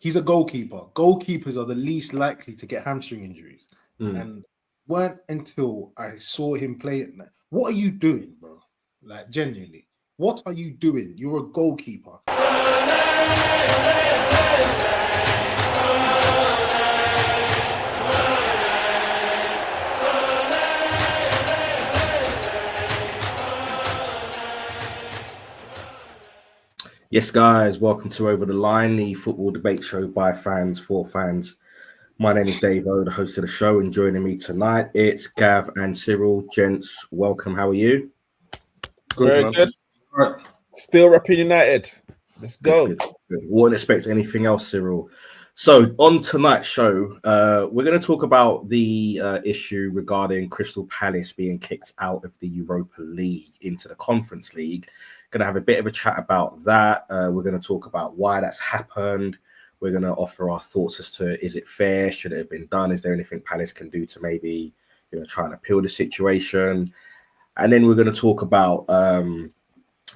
he's a goalkeeper. Goalkeepers are the least likely to get hamstring injuries. And weren't until I saw him play it. What are you doing, bro? Like, genuinely, what are you doing? You're a goalkeeper. Yes, guys, welcome to Over the Line, the football debate show by fans for fans. My name is Dave O, the host of the show, and joining me tonight, it's Gav and Cyril. Gents, welcome. How are you? Very good. Right. Still repping United. Let's go. Good. Wouldn't expect anything else, Cyril. So on tonight's show, we're going to talk about the issue regarding Crystal Palace being kicked out of the Europa League into the Conference League. Going to have a bit of a chat about that. We're going to talk about why that's happened. We're going to offer our thoughts as to, is it fair? Should it have been done? Is there anything Palace can do to maybe, try and appeal the situation? And then we're going to talk about a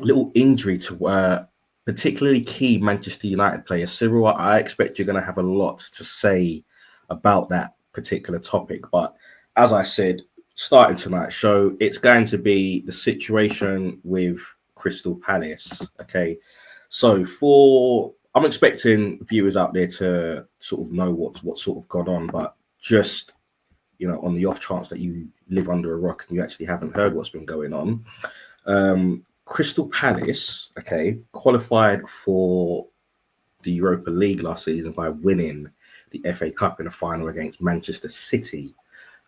little injury to particularly key Manchester United player. Cyril, I expect you're going to have a lot to say about that particular topic. But as I said, starting tonight's show, it's going to be the situation with Crystal Palace. Okay. So I'm expecting viewers out there to sort of know what's sort of gone on, but just, on the off chance that you live under a rock and you actually haven't heard what's been going on. Crystal Palace, qualified for the Europa League last season by winning the FA Cup in the final against Manchester City.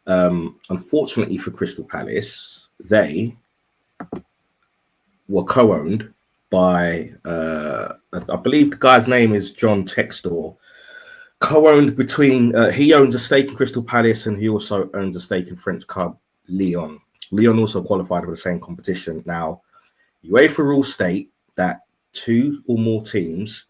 Unfortunately for Crystal Palace, they were co-owned by, I believe the guy's name is John Textor. Co-owned between, he owns a stake in Crystal Palace and he also owns a stake in French club Lyon. Lyon also qualified for the same competition. Now, UEFA rules state that two or more teams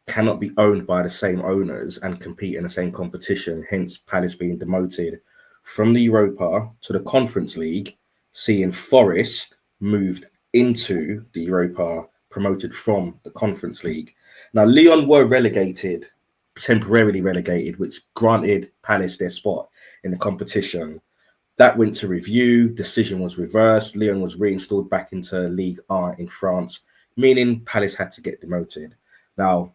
cannot be owned by the same owners and compete in the same competition, hence Palace being demoted from the Europa to the Conference League, seeing Forest moved into the Europa, promoted from the Conference League. Now, Lyon were temporarily relegated, which granted Palace their spot in the competition. That went to review, decision was reversed, Lyon was reinstalled back into Ligue 1 in France, meaning Palace had to get demoted. Now,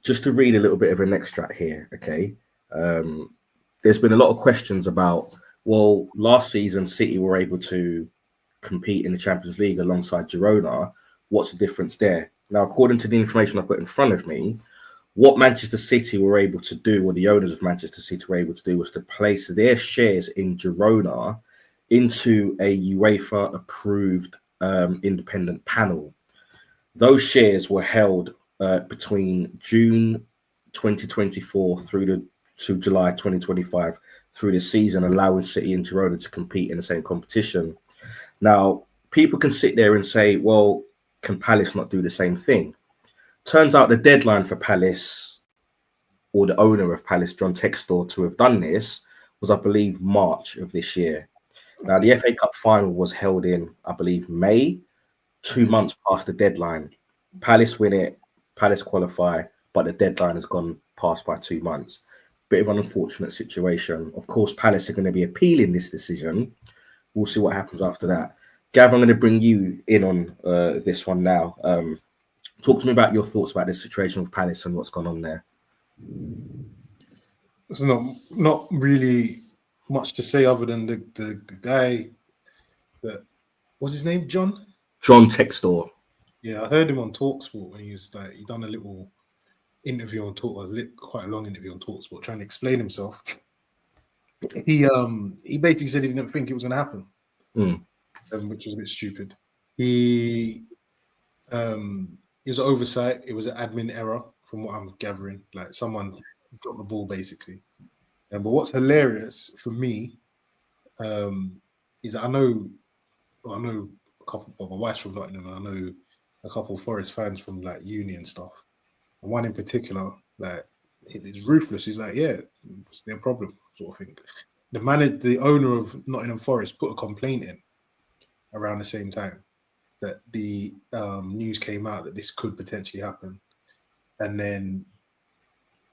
just to read a little bit of an extract here, there's been a lot of questions about, well, last season City were able to compete in the Champions League alongside Girona. What's the difference there? Now, according to the information I've got in front of me, what Manchester City were able to do, or the owners of Manchester City were able to do, was to place their shares in Girona into a UEFA-approved independent panel. Those shares were held between June 2024 through to July 2025 through the season, allowing City and Girona to compete in the same competition. Now, people can sit there and say, well, can Palace not do the same thing? Turns out the deadline for Palace, or the owner of Palace, John Textor, to have done this was, I believe, March of this year. Now, the FA Cup final was held in, I believe, May, 2 months past the deadline. Palace win it, Palace qualify, but the deadline has gone past by 2 months. Bit of an unfortunate situation. Of course, Palace are going to be appealing this decision. We'll see what happens after that. Gav, I'm going to bring you in on this one now. Talk to me about your thoughts about this situation with Palace and what's gone on there. There's not really much to say other than the guy that, what's his name, John? John Textor. Yeah, I heard him on TalkSport when he done a little interview on quite a long interview on TalkSport, trying to explain himself. He basically said he didn't think it was going to happen, which was a bit stupid. It was an oversight. It was an admin error, from what I'm gathering. Like, someone dropped the ball, basically. But what's hilarious for me is that I know a couple. Well, my wife's from Nottingham, and I know a couple of Forest fans from like uni and stuff. And one in particular, like, it's ruthless. He's like, yeah, it's their problem, sort of thing. The owner of Nottingham Forest put a complaint in around the same time that the news came out that this could potentially happen. and then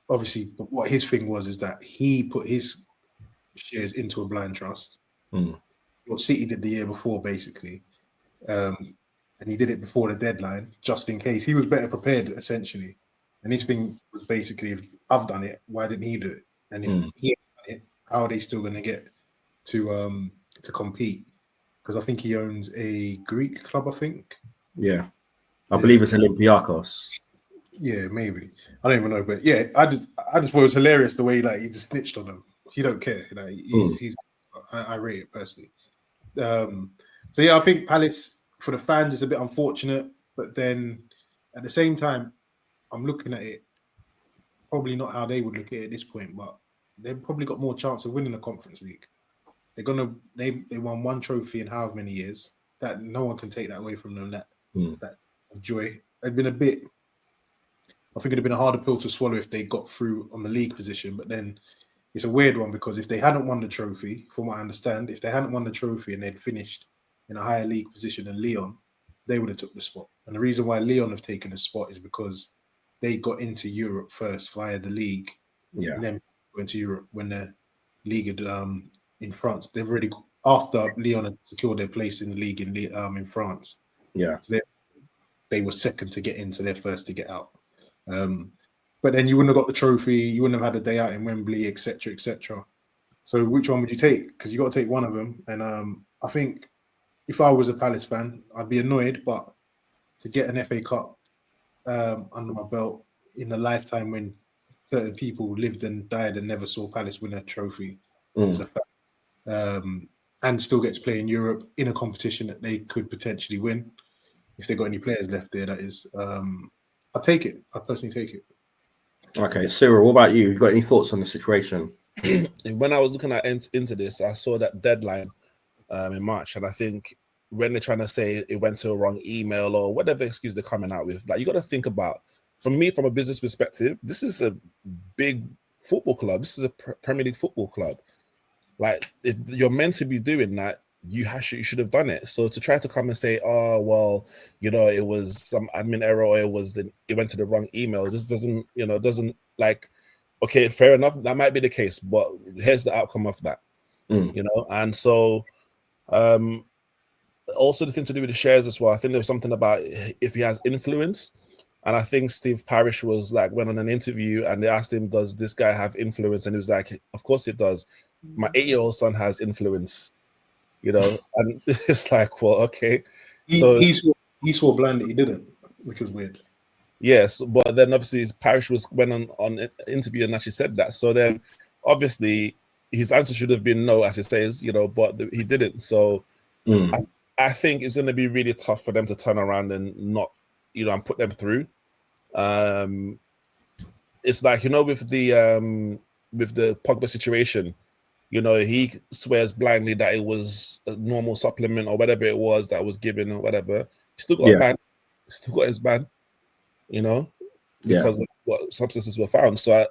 obviously what his thing was is that he put his shares into a blind trust. What City did the year before, basically, and he did it before the deadline, just in case. He was better prepared, essentially. And his thing was basically, if I've done it, why didn't he do it? And if he ain't done it, how are they still going to get to compete? Because I think he owns a Greek club, I think. Yeah. I believe it's Olympiacos. Yeah, maybe. I don't even know, but yeah, I just thought it was hilarious the way he just snitched on him. He don't care. I rate it personally. So yeah, I think Palace for the fans is a bit unfortunate, but then at the same time, I'm looking at it probably not how they would look at it at this point, but they've probably got more chance of winning the Conference League. They won one trophy in however many years. That no one can take that away from them. That joy. I think it'd have been a harder pill to swallow if they got through on the league position, but then it's a weird one because if they hadn't won the trophy, from what I understand, if they hadn't won the trophy and they'd finished in a higher league position than Lyon, they would have took the spot. And the reason why Lyon have taken the spot is because they got into Europe first via the league, and then went to Europe when the league had in France. They've already after Lyon had secured their place in the league in France. Yeah, so they were second to get in, so they're first to get out. But then you wouldn't have got the trophy, you wouldn't have had a day out in Wembley, etc., etc. So which one would you take? Because you got to take one of them. And I think if I was a Palace fan, I'd be annoyed, but to get an FA Cup under my belt in a lifetime when certain people lived and died and never saw Palace win a trophy is a fact. And still get to play in Europe in a competition that they could potentially win if they got any players left there, that is. I'll take it. I personally take it. Okay, Cyril, what about you? You got any thoughts on the situation? When I was looking into this, I saw that deadline in March, and I think when they're trying to say it went to a wrong email or whatever excuse they're coming out with, like you got to think about, from a business perspective, this is a big football club. This is a Premier League football club. Like if you're meant to be doing that, you should have done it. So to try to come and say, oh well, it was some admin error or it went to the wrong email, it just doesn't like, okay, fair enough, that might be the case, but here's the outcome of that. And so also the thing to do with the shares as well, I think there was something about if he has influence. And I think Steve Parish went on an interview and they asked him, does this guy have influence? And he was like, of course it does. My 8-year-old son has influence. And it's like, well, okay. He swore blind that he didn't, which was weird. Yes, but then obviously Parish went on an interview and actually said that. So then obviously his answer should have been no, as it says, but he didn't. So I think it's going to be really tough for them to turn around and not, and put them through. It's like, with the Pogba situation, he swears blindly that it was a normal supplement or whatever it was that was given or whatever. He still got a ban. He still got his ban, because of what substances were found. So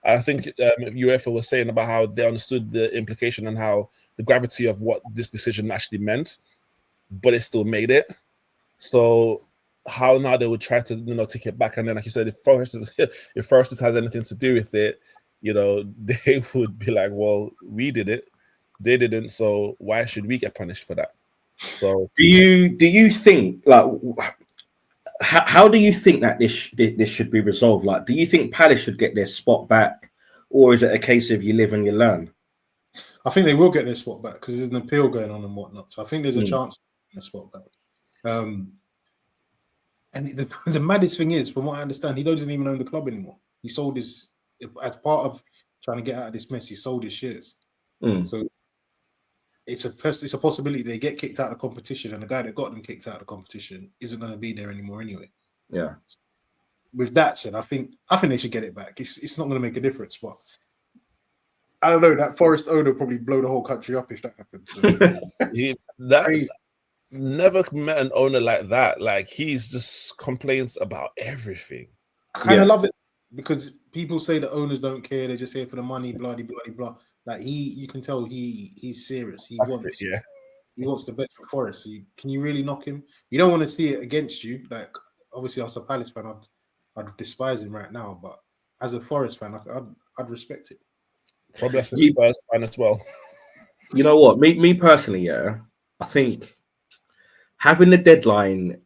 I think UEFA was saying about how they understood the implication and how the gravity of what this decision actually meant, but it still made it. So how now they would try to, take it back. And then, like you said, if Forest has anything to do with it, they would be like, well, we did it, they didn't, so why should we get punished for that? So do you think, like, how do you think that this should be resolved? Like, do you think Palace should get their spot back, or is it a case of you live and you learn? I think they will get their spot back because there's an appeal going on and whatnot. So I think there's a chance to get their spot back. And the maddest thing is, from what I understand, he doesn't even own the club anymore. He sold his, as part of trying to get out of this mess, he sold his shares. So it's a possibility they get kicked out of the competition, and the guy that got them kicked out of the competition isn't going to be there anymore anyway. Yeah. With that said, I think they should get it back. It's not going to make a difference, but I don't know. That Forest owner probably blow the whole country up if that happens. So. Never met an owner like that. Like, he's just complains about everything. I kind of love it because people say that owners don't care; they're just here for the money, blah blah blah blah. Like you can tell he's serious. He wants the best for Forest. So can you really knock him? You don't want to see it against you. Like, obviously, as a Palace fan, I'd despise him right now. But as a Forest fan, I'd respect it. Probably as a Spurs fan as well. You know what? Me personally, yeah, I think having the deadline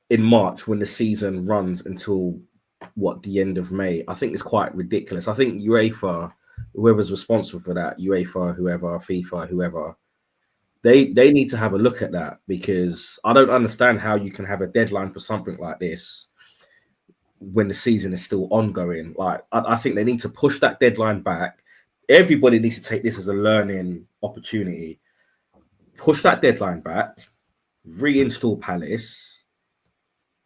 in March when the season runs until the end of May, I think is quite ridiculous. I think UEFA, whoever's responsible for that, UEFA, whoever, FIFA, whoever, they need to have a look at that, because I don't understand how you can have a deadline for something like this when the season is still ongoing. Like, I think they need to push that deadline back. Everybody needs to take this as a learning opportunity. Push that deadline back, reinstall Palace,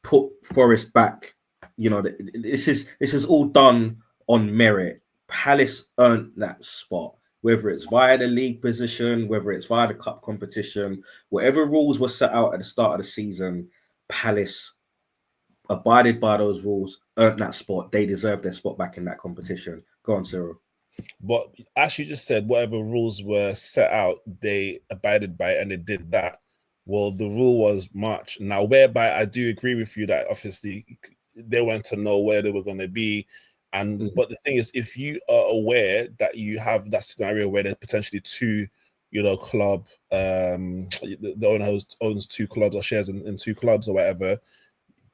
put Forest back. You know, this is all done on merit. Palace earned that spot, whether it's via the league position, whether it's via the cup competition, whatever rules were set out at the start of the season, Palace abided by those rules, earned that spot. They deserve their spot back in that competition. Go on, Cyril. But as you just said, whatever rules were set out, they abided by it, and they did that. Well, the rule was March. Now, whereby I do agree with you that obviously they want to know where they were going to be. And but the thing is, if you are aware that you have that scenario where there's potentially two, club, the owner owns two clubs or shares in two clubs or whatever,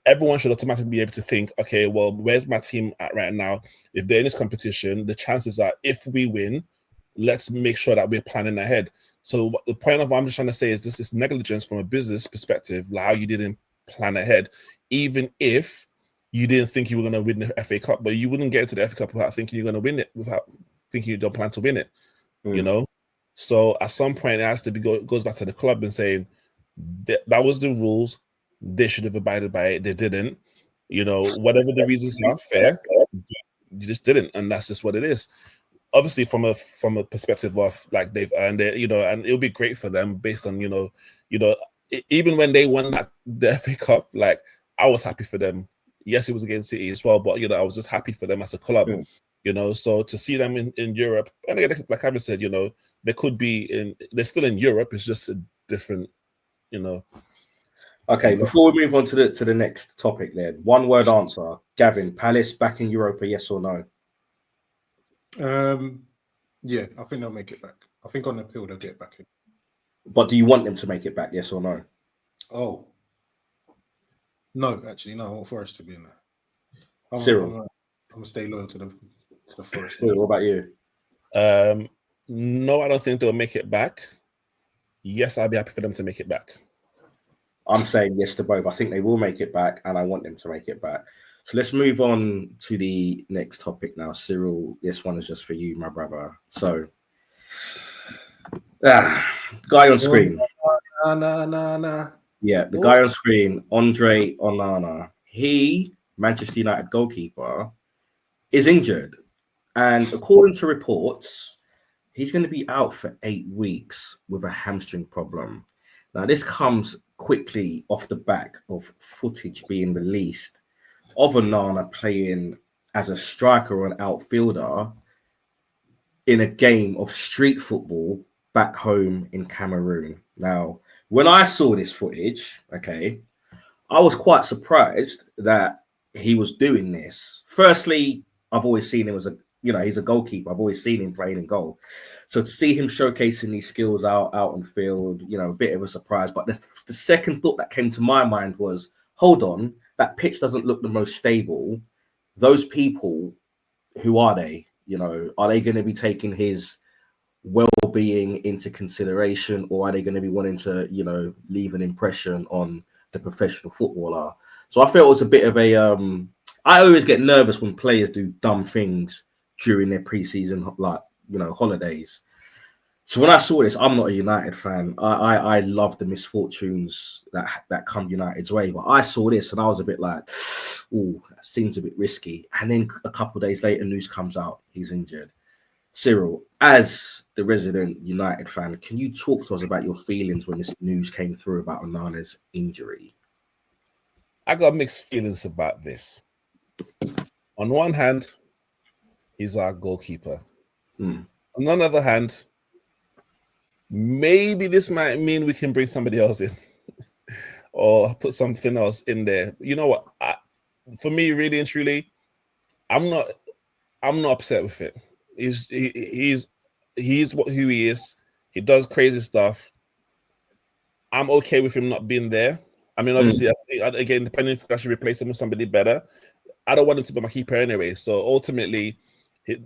everyone should automatically be able to think, okay, well, where's my team at right now? If they're in this competition, the chances are if we win, let's make sure that we're planning ahead. So the point of what I'm just trying to say is this negligence from a business perspective, like how you didn't plan ahead, even if you didn't think you were going to win the FA Cup, but you wouldn't get into the FA Cup without thinking you're going to win it, without thinking you don't plan to win it, So at some point, it has to be goes back to the club and saying that was the rules. They should have abided by it. They didn't. Whatever the reasons are, fair. You just didn't, and that's just what it is. Obviously, from a perspective of like they've earned it, and it'll be great for them based on even when they won the FA Cup, like I was happy for them. Yes, it was against City as well, but I was just happy for them as a club. So to see them in Europe, and again, like Kevin said, they could be they're still in Europe. It's just a different, Okay, before we move on to the next topic, then one word answer, Gavin. Palace back in Europa, yes or no? Yeah, I think they'll make it back. I think on the appeal they'll get back in. But do you want them to make it back, yes or no? Oh, no, actually, no. I want Forest to be in there. Cyril, I'm gonna stay loyal to the Forest. Cyril, what about you? No, I don't think they'll make it back. Yes, I'll be happy for them to make it back. I'm saying yes to both. I think they will make it back, and I want them to make it back. So let's move on to the next topic now. Cyril, this one is just for you, my brother. So, guy on screen. Nah. Yeah, the guy on screen, Andre Onana. He, Manchester United goalkeeper, is injured. And according to reports, he's going to be out for 8 weeks with a hamstring problem. Now, this comes quickly off the back of footage being released of Onana playing as a striker or an outfielder in a game of street football back home in Cameroon. Now, when I saw this footage, okay, I was quite surprised that he was doing this. Firstly, I've always seen him as he's a goalkeeper. I've always seen him playing in goal. So to see him showcasing these skills out on field, a bit of a surprise. But the second thought that came to my mind was, hold on, that pitch doesn't look the most stable. Those people, who are they? Are they going to be taking his well-being into consideration, or are they going to be wanting to, leave an impression on the professional footballer? So I felt it was a bit of a, I always get nervous when players do dumb things during their preseason, holidays. So when I saw this, I'm not a United fan. I love the misfortunes that come United's way. But I saw this and I was a bit like, oh, that seems a bit risky. And then a couple of days later, news comes out, he's injured. Cyril, as the resident United fan, can you talk to us about your feelings when this news came through about Onana's injury? I got mixed feelings about this. On one hand, he's our goalkeeper. On the other hand, maybe this might mean we can bring somebody else in or put something else in there. You know what? for me, really and truly, I'm not upset with it. He's who he is. He does crazy stuff. I'm okay with him not being there. I mean, obviously, again, depending if I should replace him with somebody better. I don't want him to be my keeper anyway. So ultimately,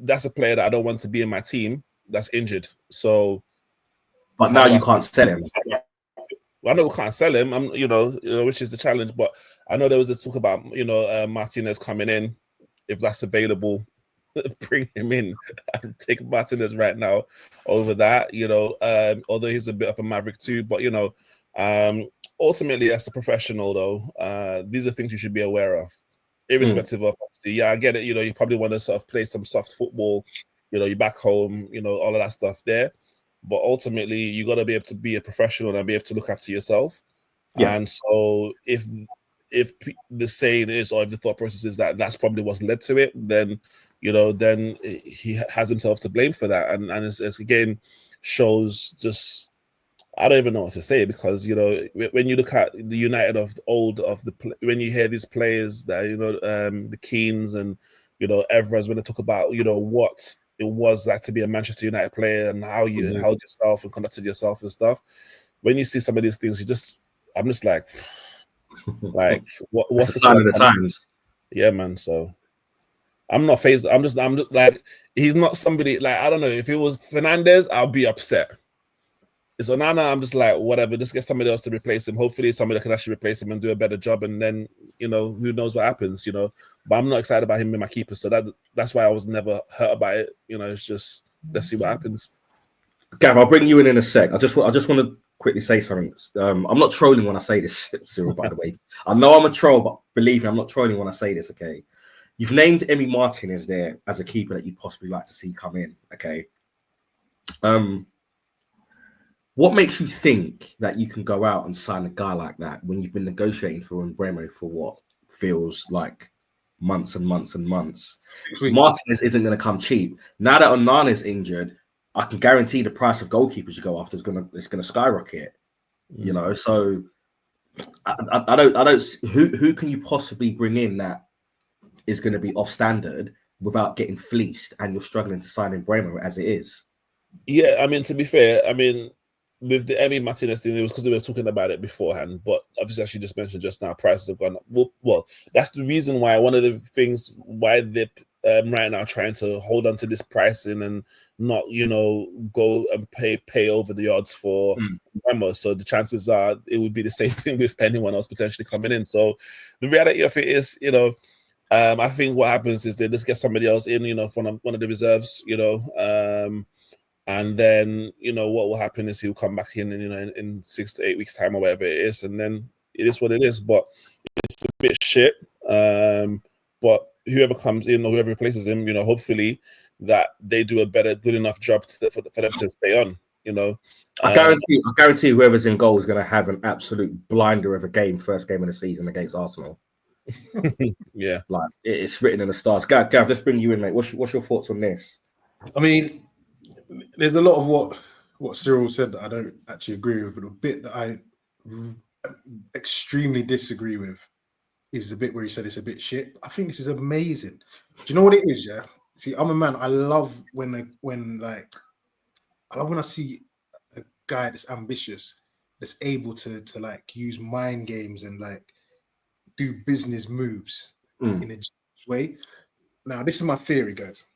that's a player that I don't want to be in my team that's injured. So, but now you can't sell him. Well, I know we can't sell him. Which is the challenge. But I know there was a talk about Martinez coming in. If that's available, bring him in. I'll take Martinez right now over that. Although he's a bit of a maverick too, but ultimately, as a professional, though, these are things you should be aware of, irrespective of obviously. Yeah, I get it. You probably want to sort of play some soft football. You're back home. All of that stuff there. But ultimately, you got to be able to be a professional and be able to look after yourself. Yeah. And so, if the saying is, or if the thought process is that that's probably what's led to it, then then he has himself to blame for that. And it's again shows just, I don't even know what to say, because when you look at the United of the old, when you hear these players that the Keanes and Evras, when they talk about what it was like to be a Manchester United player and how you held yourself and conducted yourself and stuff, when you see some of these things, I'm just like what's the sign of the times? Yeah, man. So I'm not phased. I'm just like, he's not somebody, like, I don't know, if it was Fernandes, I'll be upset. It's Onana, I'm just like, whatever, just get somebody else to replace him. Hopefully somebody that can actually replace him and do a better job, and then who knows what happens, but I'm not excited about him being my keeper, so that's why I was never hurt about it. It's just, let's see what happens. Gav, I'll bring you in a sec. I just want to quickly say something. I'm not trolling when I say this, Cyril, by the way. I know I'm a troll, but believe me, I'm not trolling when I say this, okay? You've named Emi Martinez there as a keeper that you'd possibly like to see come in, okay? What makes you think that you can go out and sign a guy like that when you've been negotiating for Mbeumo for what feels like months and months and months? Martinez isn't going to come cheap. Now that Onana is injured, I can guarantee the price of goalkeepers you go after is going to skyrocket. So I don't. Who can you possibly bring in that is going to be off standard without getting fleeced, and you're struggling to sign Mbeumo as it is? Yeah, I mean, to be fair, with the Emi Martinez thing, it was because they were talking about it beforehand. But obviously, as you just mentioned just now, prices have gone up. Well, that's the reason why, one of the things why they're right now trying to hold on to this pricing and not, go and pay over the odds for Mbeumo. So the chances are it would be the same thing with anyone else potentially coming in. So the reality of it is, I think what happens is they just get somebody else in, from one of the reserves, and then, what will happen is he'll come back in 6 to 8 weeks' time or whatever it is. And then it is what it is. But it's a bit shit. But whoever comes in or whoever replaces him, hopefully that they do a good enough job for them to stay on, I guarantee whoever's in goal is going to have an absolute blinder of a game, first game of the season against Arsenal. Yeah. Like, it's written in the stars. Gav, let's bring you in, mate. What's your thoughts on this? I mean, there's a lot of what Cyril said that I don't actually agree with, but a bit that I extremely disagree with is the bit where he said it's a bit shit. I think this is amazing. Do you know what it is? Yeah. See, I'm a man. I love when I see a guy that's ambitious, that's able to like use mind games and like do business moves in a way. Now, this is my theory, guys.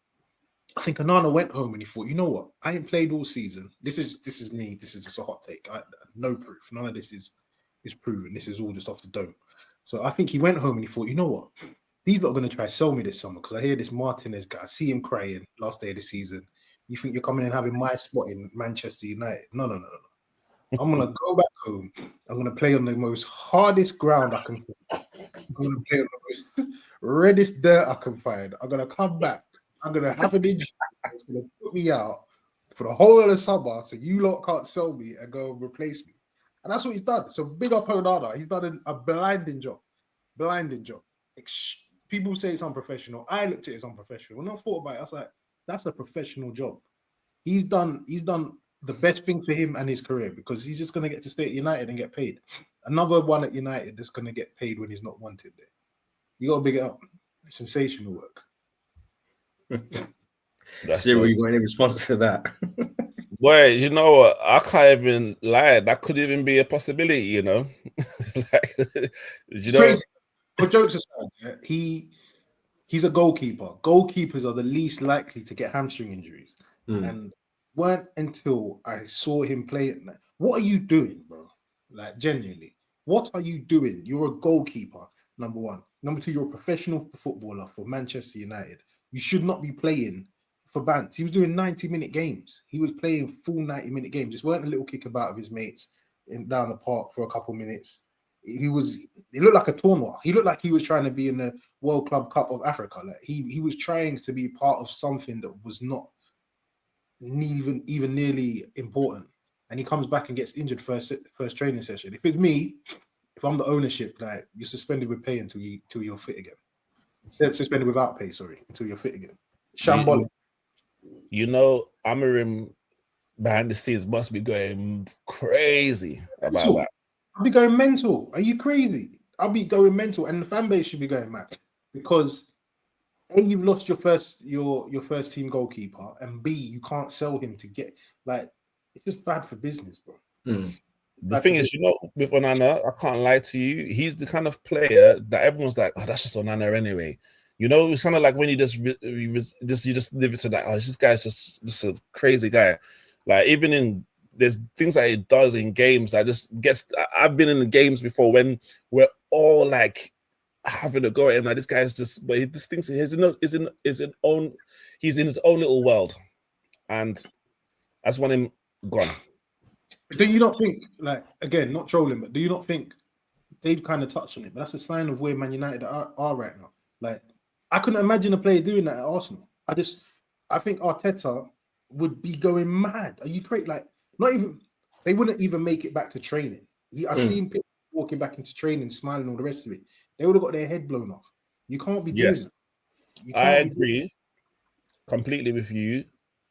I think Onana went home and he thought, you know what? I ain't played all season. This is me. This is just a hot take. No proof. None of this is proven. This is all just off the dome. So I think he went home and he thought, you know what? These lot are going to try to sell me this summer because I hear this Martinez guy. I see him crying last day of the season. You think you're coming and having my spot in Manchester United? No. I'm going to go back home. I'm going to play on the most hardest ground I can find. I'm going to play on the most reddest dirt I can find. I'm going to come back. I'm going to have an injury. It's going to put me out for the whole of the summer so you lot can't sell me and go and replace me. And that's what he's done. So big up Onana. He's done a blinding job. People say it's unprofessional. I looked at it as unprofessional. When I thought about it, I was like, that's a professional job. He's done the best thing for him and his career because he's just going to get to stay at United and get paid. Another one at United that's going to get paid when he's not wanted there. You got to big it up. Sensational work. Cyril, you got any response to that? Boy, you know what? I can't even lie. That could even be a possibility, you know. Like, you know, Crazy. For jokes aside, he's a goalkeeper. Goalkeepers are the least likely to get hamstring injuries, and weren't until I saw him play it. What are you doing, bro? Like, genuinely, what are you doing? You're a goalkeeper, number one. Number two, you're a professional footballer for Manchester United. You should not be playing for Bants. He was doing 90-minute games. He was playing full 90-minute games. This weren't a little kickabout of his mates down the park for a couple minutes. He looked like a tournament. He looked like he was trying to be in the World Club Cup of Africa. Like he was trying to be part of something that was not even nearly important. And he comes back and gets injured first training session. If it's me, if I'm the ownership, like, you're suspended with pay until you're fit again. Suspended without pay, sorry, until you're fit again. Shambolic. You know, Amarim behind the scenes must be going crazy about that. I'll be going mental. Are you crazy? I'll be going mental, and the fan base should be going mad because A, you've lost your first team goalkeeper, and B, you can't sell him to get, like, it's just bad for business, bro. The thing is, you know, with Onana, I can't lie to you. He's the kind of player that everyone's like, oh, that's just Onana anyway. You know, it's kind of like when you just live it to that. Oh, this guy's just a crazy guy. Like, even in there's things that he does in games that just gets. I've been in the games before when we're all like having a go at him. Like, this guy's just, but he just thinks he's in his own little world, and I just want him gone. Do you not think, like, again, not trolling, but do you not think they've kind of touched on it? But that's a sign of where Man United are right now. Like, I couldn't imagine a player doing that at Arsenal. I think Arteta would be going mad. Are you crazy? Like, they wouldn't even make it back to training. I've seen people walking back into training, smiling, all the rest of it. They would have got their head blown off. You can't be doing that. I agree completely with you.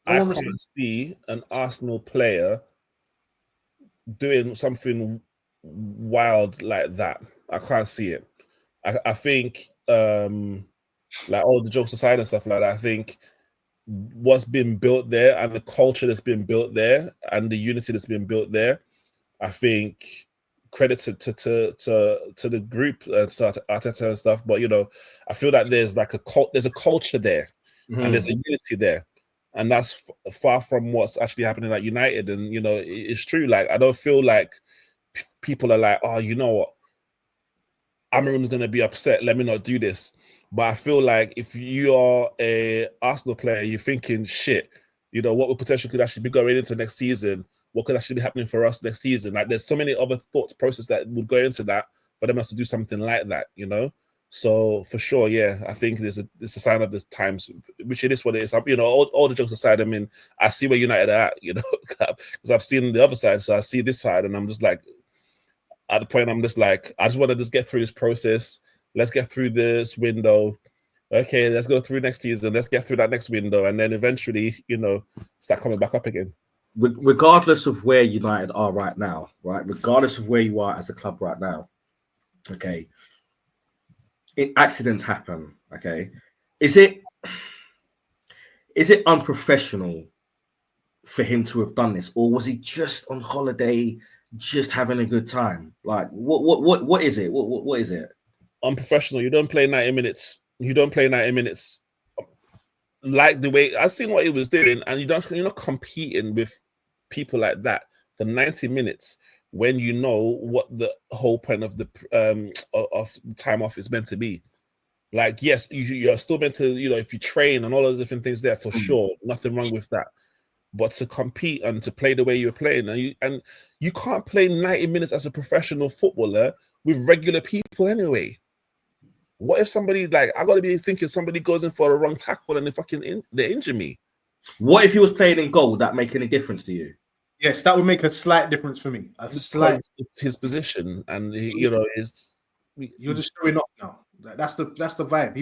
I can't see an Arsenal player doing something wild like that. I can't see it. I think, like, all the jokes aside and stuff like that, I think what's been built there and the culture that's been built there and the unity that's been built there, I think credit to the group, to Arteta and stuff. But, you know, I feel like there's like there's a culture there and there's a unity there. And that's far from what's actually happening at United. And, you know, it's true. Like, I don't feel like people are like, oh, you know what? Amarim's going to be upset. Let me not do this. But I feel like if you are a Arsenal player, you're thinking, shit, you know, what potential could actually be going into next season? What could actually be happening for us next season? Like, there's so many other thoughts process that would go into that, but them has to do something like that, you know? So for sure, yeah, I think it's a sign of the times, which it is what it is. You know, all the jokes aside, I mean, I see where United are at, you know, because I've seen the other side, so I see this side, and I'm just like, at the point, I'm just like, I just want to just get through this process. Let's get through this window. Okay, let's go through next season. Let's get through that next window, and then eventually, you know, start coming back up again. Regardless of where United are right now, right? Regardless of where you are as a club right now, okay. Accidents happen, okay? Is it unprofessional for him to have done this, or was he just on holiday, just having a good time? Like, what is it? What is it? Unprofessional. You don't play 90 minutes. You don't play 90 minutes like the way I've seen what he was doing, and you're not competing with people like that for 90 minutes when you know what the whole point of the time off is meant to be. Like, yes, you're still meant to, you know, if you train and all those different things there, for sure, nothing wrong with that. But to compete and to play the way you're playing, and you can't play 90 minutes as a professional footballer with regular people anyway. What if somebody, like, I got to be thinking somebody goes in for a wrong tackle and they injure me? What if he was playing in goal? Would that make any difference to you? Yes, that would make a slight difference for me. It's his position, and you're just showing up now. That's the vibe.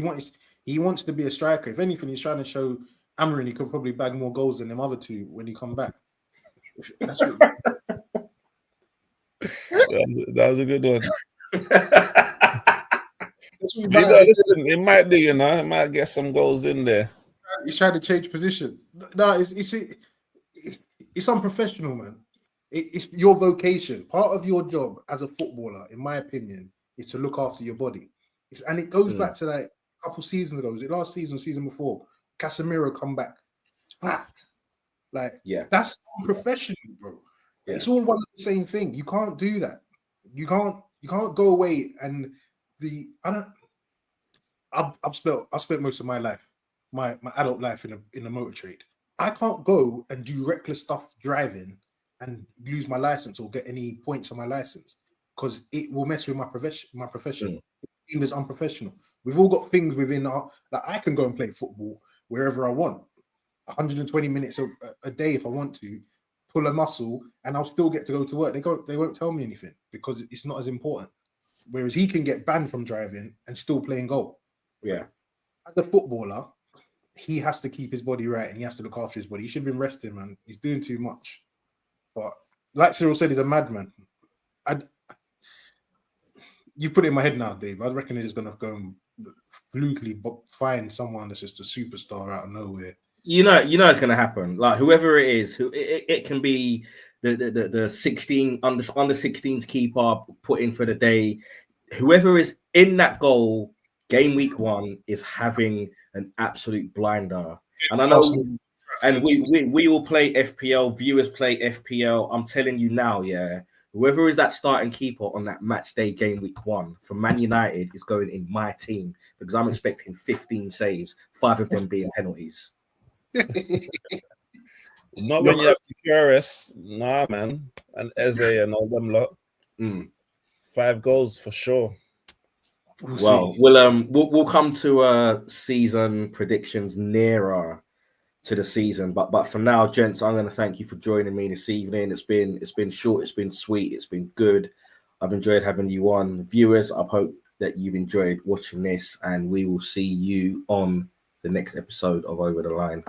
He wants to be a striker. If anything, he's trying to show Amarin he could probably bag more goals than them other two when he come back. That's what... that was a good one. Listen, it might do, it might get some goals in there. He's trying to change position. No, it's unprofessional, man. It's your vocation. Part of your job as a footballer, in my opinion, is to look after your body. And it goes back to like a couple seasons ago. Was it last season or season before? Casemiro come back flat. Like, that's unprofessional, bro. Yeah. It's all one and the same thing. You can't do that. You can't go away and I've spent most of my life, my adult life in the motor trade. I can't go and do reckless stuff driving and lose my license or get any points on my license because it will mess with my profession. It is unprofessional. We've all got things within I can go and play football wherever I want, 120 minutes a day if I want to, pull a muscle, and I'll still get to go to work. They won't tell me anything because it's not as important. Whereas he can get banned from driving and still playing goal. Yeah. As a footballer, he has to keep his body right and he has to look after his body. He should have been resting, man. He's doing too much. But like Cyril said, he's a madman. You put it in my head now, Dave. I reckon he's just going to go and flukily find someone that's just a superstar out of nowhere. You know it's going to happen. Like whoever it is, it can be the 16 under 16s keeper put in for the day. Whoever is in that goal, game week 1 is having an absolute blinder. And I know, and we all play FPL. Viewers play FPL. I'm telling you now, whoever is that starting keeper on that match day game week 1 for Man United is going in my team because I'm expecting 15 saves, 5 of them being penalties. Not when you have Curious, nah, man, and Eze and all them lot. 5 goals for sure. We'll come to season predictions nearer to the season, but for now, gents, I'm going to thank you for joining me this evening. It's been short, it's been sweet, it's been good. I've enjoyed having you on. Viewers, I hope that you've enjoyed watching this, and we will see you on the next episode of Over the Line.